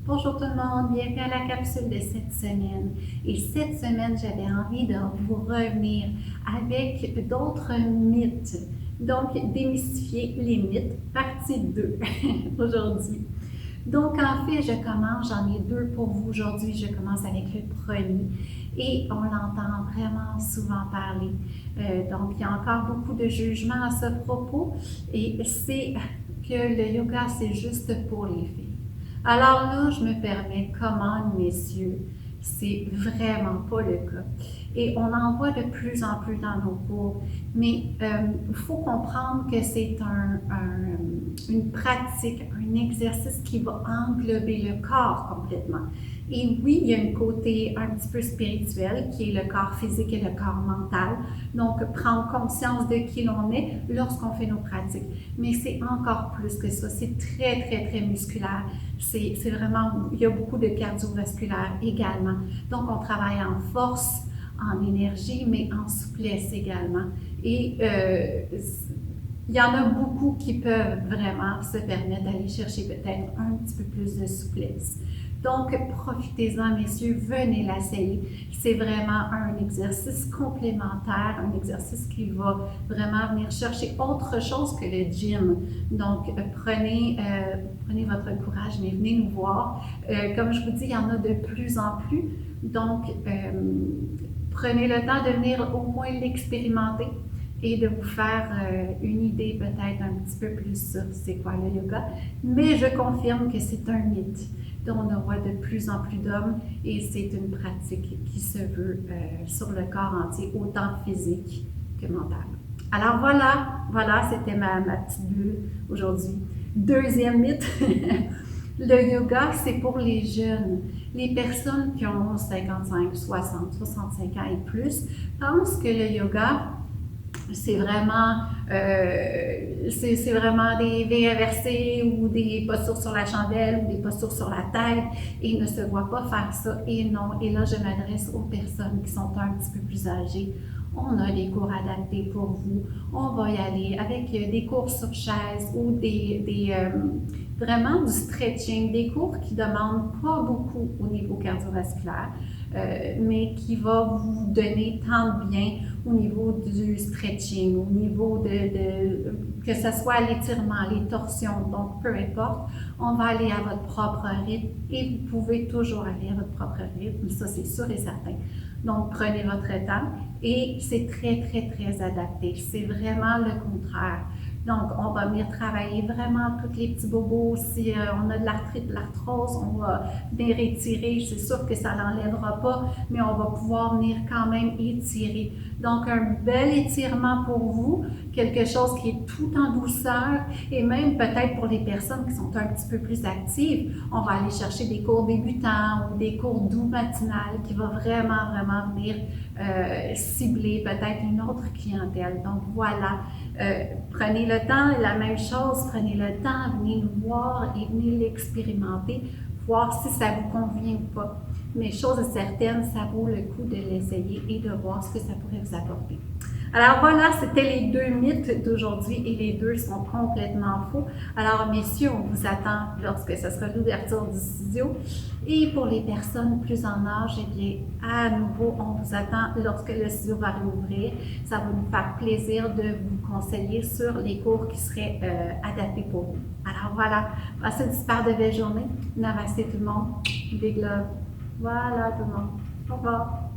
Bonjour tout le monde, bienvenue à la capsule de cette semaine. Et cette semaine, j'avais envie de vous revenir avec d'autres mythes. Donc, démystifier les mythes, partie 2 aujourd'hui. Donc, en fait, j'en ai deux pour vous aujourd'hui. Je commence avec le premier et on l'entend vraiment souvent parler. Donc, il y a encore beaucoup de jugements à ce propos et c'est que le yoga, c'est juste pour les filles. Alors là, je me permets, comment, messieurs, c'est vraiment pas le cas. Et on en voit de plus en plus dans nos cours, mais il faut comprendre que c'est une pratique, un exercice qui va englober le corps complètement. Et oui, il y a un côté un petit peu spirituel qui est le corps physique et le corps mental. Donc, prendre conscience de qui l'on est lorsqu'on fait nos pratiques. Mais c'est encore plus que ça. C'est très, très, très musculaire. C'est vraiment, il y a beaucoup de cardiovasculaire également. Donc, on travaille en force, en énergie, mais en souplesse également. Et il y en a beaucoup qui peuvent vraiment se permettre d'aller chercher peut-être un petit peu plus de souplesse. Donc, profitez-en, messieurs, venez l'essayer. C'est vraiment un exercice complémentaire, un exercice qui va vraiment venir chercher autre chose que le gym. Donc, prenez votre courage, mais venez nous voir. Comme je vous dis, il y en a de plus en plus. Donc, prenez le temps de venir au moins l'expérimenter et de vous faire une idée peut-être un petit peu plus sur c'est quoi le yoga. Mais je confirme que c'est un mythe dont on voit de plus en plus d'hommes et c'est une pratique qui se veut sur le corps entier, autant physique que mental. Alors voilà, c'était ma petite bulle aujourd'hui. Deuxième mythe, le yoga, c'est pour les jeunes. Les personnes qui ont 55, 60, 65 ans et plus pensent que le yoga, c'est vraiment des V inversés ou des postures sur la chandelle ou des postures sur la tête et ils ne se voient pas faire ça. Et non, et là je m'adresse aux personnes qui sont un petit peu plus âgées. On a des cours adaptés pour vous. On va y aller avec des cours sur chaise ou vraiment du stretching, des cours qui ne demandent pas beaucoup au niveau cardiovasculaire, mais qui va vous donner tant de bien au niveau du stretching, au niveau que ce soit l'étirement, les torsions, donc peu importe, on va aller à votre propre rythme et vous pouvez toujours aller à votre propre rythme, ça c'est sûr et certain. Donc prenez votre temps et c'est très très très adapté, c'est vraiment le contraire. Donc, on va venir travailler vraiment tous les petits bobos. Si on a de l'arthrite, de l'arthrose, on va venir étirer. C'est sûr que ça ne l'enlèvera pas, mais on va pouvoir venir quand même étirer. Donc, un bel étirement pour vous, quelque chose qui est tout en douceur et même peut-être pour les personnes qui sont un petit peu plus actives, on va aller chercher des cours débutants ou des cours doux matinales qui vont vraiment, vraiment venir cibler peut-être une autre clientèle. Donc, voilà. Prenez le temps, la même chose, prenez le temps, venez nous voir et venez l'expérimenter, voir si ça vous convient ou pas. Mais chose est certaine, ça vaut le coup de l'essayer et de voir ce que ça pourrait vous apporter. Alors voilà, c'était les deux mythes d'aujourd'hui et les deux sont complètement faux. Alors messieurs, on vous attend lorsque ce sera l'ouverture du studio. Et pour les personnes plus en âge, eh bien, à nouveau, on vous attend lorsque le studio va rouvrir. Ça va nous faire plaisir de vous conseiller sur les cours qui seraient adaptés pour vous. Alors voilà, passez une super de belle journée. Namaste tout le monde. Big love. Voilà tout le monde. Au revoir.